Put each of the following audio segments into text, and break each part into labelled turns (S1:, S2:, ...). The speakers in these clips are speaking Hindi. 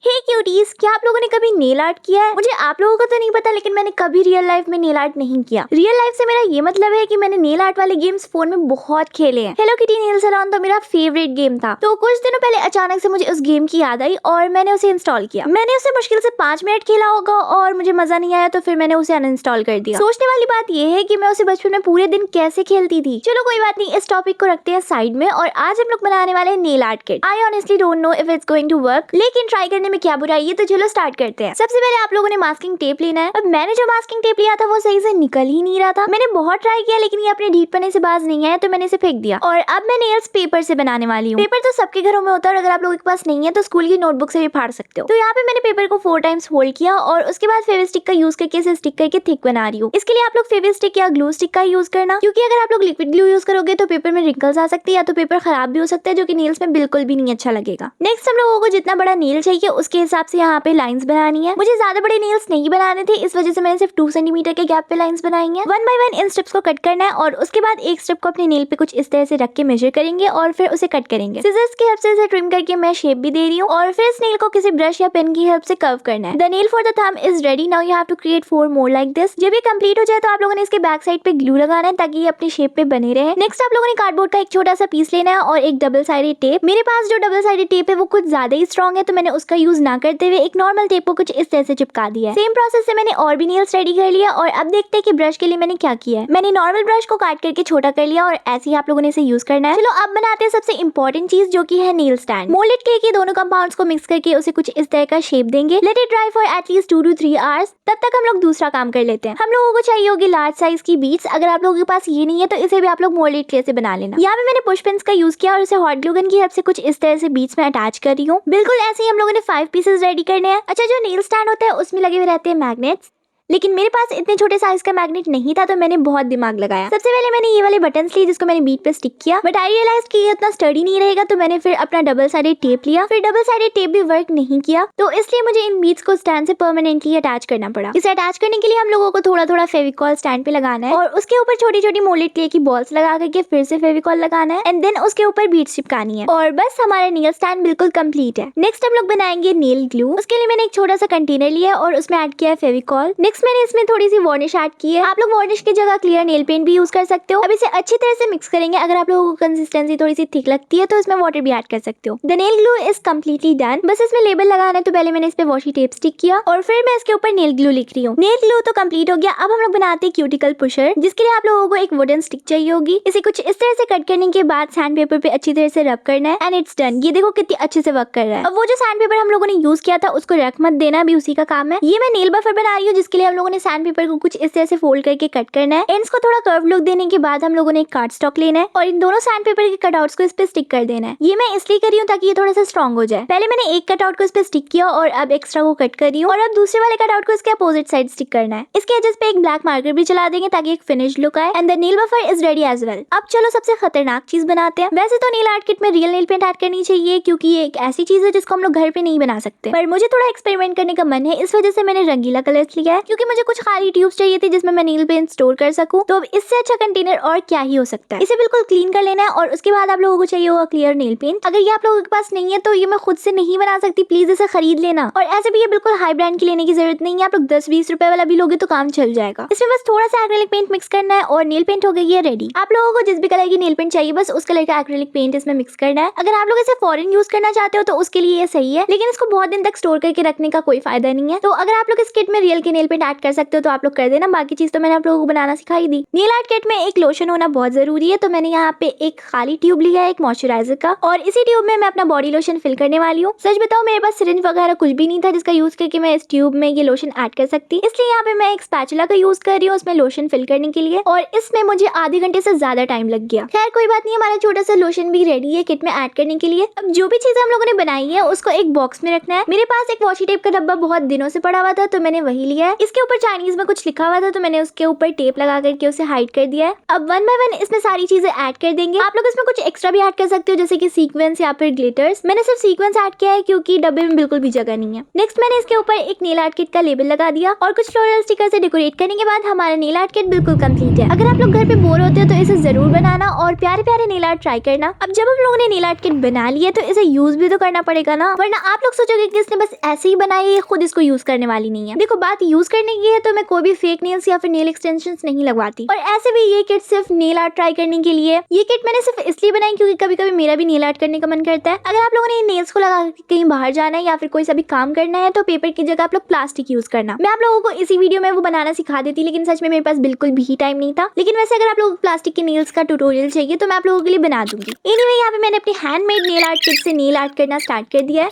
S1: हे क्यूटीज, क्या आप लोगों ने कभी नेल आर्ट किया है? मुझे आप लोगों का तो नहीं पता, लेकिन मैंने कभी रियल लाइफ में नेल आर्ट नहीं किया। रियल लाइफ से मेरा ये मतलब है कि मैंने नेल आर्ट वाले गेम्स फोन में बहुत खेले हैं। हेलो किटी नेल सैलून तो मेरा फेवरेट गेम था। तो कुछ दिनों पहले अचानक से मुझे उस गेम की याद आई और मैंने उसे इंस्टॉल किया। मैंने उसे मुश्किल से 5 मिनट खेला होगा और मुझे मजा नहीं आया, तो फिर मैंने उसे अनइंस्टॉल कर दिया। सोचने वाली बात यह है कि मैं उसे बचपन में पूरे दिन कैसे खेलती थी। चलो कोई बात नहीं, इस टॉपिक को रखते हैं साइड में और आज हम लोग बनाने वाले हैं nail art kit. I honestly don't know if it's going to work, लेकिन ट्राई करने में क्या बुराई है। तो चलो स्टार्ट करते हैं। सबसे पहले आप लोगों ने मास्किंग टेप लेना है। अब मैंने जो मास्किंग टेप लिया था वो सही से निकल ही नहीं रहा था। मैंने बहुत ट्राई किया लेकिन ये अपने ढीठपने से बाज नहीं आया, तो मैंने इसे फेंक दिया। और अब मैं नेल्स पेपर से बनाने वाली हूँ। पेपर तो सबके घरों में होता है और अगर आप लोगों के पास नहीं है तो स्कूल की नोटबुक से भी फाड़ सकते हो। तो यहाँ पे मैंने पेपर को 4 टाइम्स फोल्ड किया और उसके बाद फेविस्टिक का यूज करके इसे स्टिक करके थिक बना रही हूँ। इसके लिए आप लोग फेविस्टिक या ग्लू स्टिक का यूज करना, क्योंकि अगर आप लोग लिक्विड ग्लू यूज करोगे तो पेपर में रिंकल्स आ सकते हैं या तो पेपर खराब भी हो सकता है, जो कि नेल्स में बिल्कुल भी नहीं अच्छा लगेगा। नेक्स्ट हम लोगों को जितना बड़ा नेल चाहिए उसके हिसाब से यहाँ पे लाइंस बनानी है। मुझे ज्यादा बड़े नेल्स नहीं बनाने थे, इस वजह से मैंने सिर्फ 2 सेंटीमीटर के गैप पे लाइंस बनाई हैं। 1 बाय 1 इन स्टेप्स को कट करना है और उसके बाद एक स्टेप को अपने नेल पे कुछ इस तरह से रख के मेजर करेंगे और फिर उसे कट करेंगे। सिजर्स की हेल्प से इसे ट्रिम करके मैं शेप भी दे रही हूँ और फिर इस नेल को किसी ब्रश या पेन की हेल्प से कर्व करना है। The nail for the thumb is ready. Now you have to create 4 more like this. जब ये कंप्लीट हो जाए तो आप लोगों ने इसके बैक साइड पे ग्लू लगाना है ताकि ये अपने शेप पे बने रहे। नेक्स्ट आप लोगों ने कार्डबोर्ड का एक छोटा सा पीस लेना है और एक डबल साइडेड टेप। मेरे पास जो डबल साइडेड टेप है वो कुछ ज्यादा ही स्ट्रॉन्ग है, तो मैंने उसका यूज ना करते हुए एक नॉर्मल टेप को कुछ इस तरह से चिपका दिया है। सेम प्रोसेस से मैंने और भी नेल्स रेडी कर लिया और अब देखते हैं कि ब्रश के लिए मैंने क्या किया है। मैंने नॉर्मल ब्रश को काट करके छोटा कर लिया और ऐसे ही आप लोगों ने इसे यूज करना है। चलो अब बनाते हैं सबसे इंपॉर्टेंट चीज, जो की है नेल स्टैंड। मोल्डेड क्ले के दोनों कंपाउंड्स को मिक्स करके उसे कुछ इस तरह का शेप देंगे। Let it dry for at least 2 to 3 hours. तब तक हम लोग दूसरा काम कर लेते हैं। हम लोगों को चाहिए होगी लार्ज साइज की बीड्स। अगर आप लोगों के पास ये नहीं है तो इसे भी आप लोग मोल्डेड क्ले से बना लेना। यहाँ पे मैंने पुश पिन्स का यूज किया और उसे हॉट ग्लू गन की हेल्प से कुछ इस तरह से बीड्स में अटैच कर रही हूँ। बिल्कुल ऐसे ही हम लोगों ने 5 पीसेस रेडी करने हैं। अच्छा, जो नेल स्टैंड होता है उसमें लगे हुए रहते हैं मैग्नेट्स, लेकिन मेरे पास इतने छोटे साइज का मैग्नेट नहीं था, तो मैंने बहुत दिमाग लगाया। सबसे पहले मैंने ये वाले बटन्स लिए जिसको मैंने बीट पे स्टिक किया, बट आई रियलाइज कि ये इतना स्टडी नहीं रहेगा, तो मैंने फिर अपना डबल साइडेड टेप लिया। फिर डबल साइडेड टेप भी वर्क नहीं किया, तो इसलिए मुझे इन बीट्स को स्टैंड से परमानेंटली अटैच करना पड़ा। इसे अटैच करने के लिए हम लोगों को थोड़ा थोड़ा फेविकॉल स्टैंड पे लगाना है और उसके ऊपर छोटी छोटी मोल्डेड क्ले की बॉल्स लगा करके फिर से फेविकॉल लगाना है एंड देन उसके ऊपर बीट्स चिपकानी है और बस हमारा नेल स्टैंड बिल्कुल कंप्लीट है। नेक्स्ट हम लोग बनाएंगे नेल ग्लू। उसके लिए मैंने एक छोटा सा कंटेनर लिया और उसमें ऐड किया है फेविकॉल। नेक्स्ट मैंने इसमें थोड़ी वार्निश ऐड की है। आप लोग वार्निश की जगह क्लियर नेल पेंट भी यूज कर सकते हो। अब इसे अच्छी तरह से मिक्स करेंगे। अगर आप लोगों को कंसिस्टेंसी थोड़ी सी थिक लगती है तो इसमें वाटर भी ऐड कर सकते हो। The nail glue is completely done. बस इसमें लेबल लगाना है, तो पहले मैंने इस पे वॉशी टेप स्टिक किया और फिर मैं इसके ऊपर नेल ग्लू लिख रही हूँ। नेल ग्लू तो कंप्लीट हो गया। अब हम लोग बनाते हैं क्यूटिकल पुशर, जिसके लिए आप लोगों को एक वुडन स्टिक चाहिए होगी। इसे कुछ इस तरह से कट करने के बाद सैंड पेपर पे अच्छी तरह से रब करना है एंड इट्स डन। ये देखो कितनी अच्छे से वर्क कर रहा है। अब वो जो सैंड पेपर हम लोगों ने यूज किया था उसको रख मत देना, अभी उसी का काम है। ये मैं नेल बफर बना रही हूँ, जिसके लिए हम लोगों ने सैंड पेपर को कुछ इस तरह से फोल्ड करके कट करना है। एंड्स को थोड़ा कर्व लुक देने के बाद हम लोगों ने एक कार्ड स्टॉक लेना है और इन दोनों सैंड पेपर के कटआउट्स को इस पे स्टिक कर देना है। ये मैं इसलिए कर रही हूँ ताकि ये थोड़ा सा स्ट्रॉन्ग हो जाए। पहले मैंने एक कटआउट को इस पे स्टिक किया और अब एक्स्ट्रा को कट कर रही हूँ और अब दूसरे वाले कटआउट को इसके अपोजिट साइड स्टिक करना है। इसके एजेस पे एक ब्लैक मार्कर भी चला देंगे ताकि एक फिनिश लुक आए and the nail buffer is ready as well. अब चलो सबसे खतरनाक चीज बनाते हैं। वैसे तो नेल आर्ट किट में रियल नेल पेंट ऐड करनी चाहिए, क्योंकि ये एक ऐसी चीज है जिसको हम लोग घर पे नहीं बना सकते, पर मुझे थोड़ा एक्सपेरिमेंट करने का मन है, इस वजह से मैंने रंगीला कलर्स लिया है, क्योंकि मुझे कुछ खाली ट्यूब्स चाहिए थी जिसमें मैं नेल पेंट स्टोर कर सकूं। तो अब इससे अच्छा कंटेनर और क्या ही हो सकता है। इसे बिल्कुल क्लीन कर लेना है और उसके बाद आप लोगों को चाहिए होगा क्लियर नेल पेंट। अगर ये आप लोगों के पास नहीं है तो ये मैं खुद से नहीं बना सकती, प्लीज इसे खरीद लेना। और ऐसे भी ये बिल्कुल हाई ब्रांड की लेने की जरूरत नहीं है, आप लोग 10-20 रुपए वाला भी लोगे तो काम चल जाएगा। इसमें बस थोड़ा सा एक्रिलिक पेंट मिक्स करना है और नेल पेंट हो गई है रेडी। आप लोगों को जिस भी कलर की नेल पेंट चाहिए बस उस कलर का एक्रिलिक पेंट इसमें मिक्स करना है। अगर आप लोग इसे फॉरेन यूज करना चाहते हो तो उसके लिए ये सही है, लेकिन इसको बहुत दिन तक स्टोर करके रखने का कोई फायदा नहीं है। तो अगर आप लोग इस किट में रियल के नेल पेंट ऐड कर सकते हो तो आप लोग कर देना, बाकी चीज तो मैंने आप लोगों को बनाना सिखाई दी। नेल आर्ट किट में एक लोशन होना बहुत जरूरी है, तो मैंने यहाँ पे एक खाली ट्यूब लिया है एक मॉइस्चराइजर का और इसी ट्यूब में मैं अपना बॉडी लोशन फिल करने वाली हूँ। सच बताओ मेरे पास सिरिंज वगैरह कुछ भी नहीं था जिसका यूज करके मैं इस ट्यूब में ये लोशन ऐड कर सकती, इसलिए यहाँ पे मैं एक स्पैचुला का यूज कर रही हूँ उसमें लोशन फिल करने के लिए और इसमें मुझे आधे घंटे से ज्यादा टाइम लग गया। खैर कोई बात नहीं, हमारा छोटा सा लोशन भी रेडी है किट में ऐड करने के लिए। अब जो भी चीजें हम लोगों ने बनाई है उसको एक बॉक्स में रखना है। मेरे पास एक वॉशी टेप का डब्बा बहुत दिनों से पड़ा हुआ था तो मैंने वही लिया है। इस इसके ऊपर चाइनीज में कुछ लिखा हुआ था तो मैंने उसके ऊपर टेप लगा करके उसे हाइड कर दिया है। अब वन बाय वन इसमें सारी चीजें ऐड कर देंगे। आप लोग इसमें कुछ एक्स्ट्रा भी ऐड कर सकते हो जैसे कि सीक्वेंस या फिर ग्लिटर्स। मैंने सिर्फ सीक्वेंस ऐड किया है क्योंकि डब्बे में बिल्कुल भी जगह नहीं है। नेक्स्ट मैंने इसके ऊपर एक नेल आर्ट किट का लेबल लगा दिया और कुछ फ्लोरल स्टिकर से डेकोरेट करने के बाद हमारा नेल आर्ट किट बिल्कुल कंप्लीट है। अगर आप लोग घर पे बोर होते हो तो इसे जरूर बनाना और प्यारे प्यारे नेल आर्ट ट्राई करना। अब जब हम लोगों ने नेल आर्ट किट बना लिया तो इसे यूज भी तो करना पड़ेगा ना, वरना आप लोग सोचोगे कि इसने बस ऐसे ही बनाई है, खुद इसको यूज करने वाली नहीं है। देखो बात यूज करने की है तो मैं कोई भी फेक नेल्स या फिर नेल एक्सटेंशंस नहीं लगवाती। और ऐसे भी ये किट सिर्फ नेल आर्ट ट्राई करने के लिए। ये किट मैंने सिर्फ इसलिए बनाई क्योंकि कभी कभी मेरा भी नेल आर्ट करने का मन करता है। अगर आप लोगों ने नेल्स को लगा के कहीं बाहर जाना है या फिर कोई सा भी काम करना है तो पेपर की जगह आप लोग प्लास्टिक यूज करना। मैं आप लोगों को इसी वीडियो में वो बनाना सिखा देती, लेकिन सच में मेरे पास बिल्कुल भी टाइम नहीं था। लेकिन वैसे अगर आप लोगों को प्लास्टिक के नेल्स का ट्यूटोरियल चाहिए तो मैं आप लोगों के लिए बना दूंगी। एनीवे यहाँ पे मैंने अपनी हैंडमेड नेल आर्ट किट से नेल आर्ट करना स्टार्ट कर दिया है।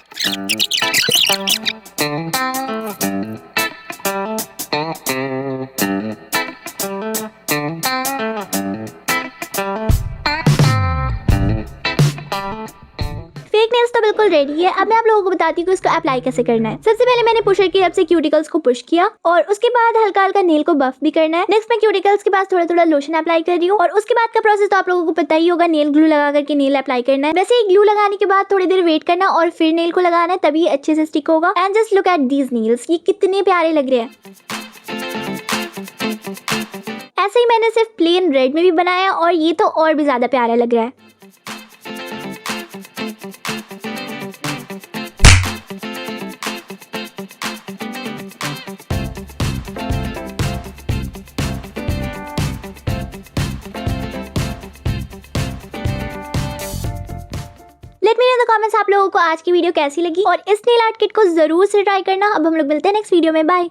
S1: फेक नेल्स तो बिल्कुल रेडी है। अब मैं आप लोगों को बताती हूँ कि इसको अप्लाई कैसे करना है। सबसे पहले मैंने पुशर की हेल्प से क्यूटिकल्स को पुश किया और उसके बाद हल्का हल्का नेल को बफ भी करना है। नेक्स्ट मैं क्यूटिकल्स के पास थोड़ा थोड़ा लोशन अप्लाई कर रही हूँ और उसके बाद का प्रोसेस तो आप लोगों को पता ही होगा, नेल ग्लू लगा करके नेल अप्लाई करना है। वैसे ही ग्लू लगाने के बाद थोड़ी देर वेट करना और फिर नेल को लगाना है, तभी अच्छे से स्टिक होगा। And just look at these nails, ये कितने प्यारे लग रहे हैं। ऐसे ही मैंने सिर्फ प्लेन रेड में भी बनाया और ये तो और भी ज्यादा प्यारा लग रहा है। Let me know in the comments आप लोगों को आज की वीडियो कैसी लगी और इस नेल आर्ट किट को जरूर से ट्राई करना। अब हम लोग मिलते हैं नेक्स्ट वीडियो में। बाय।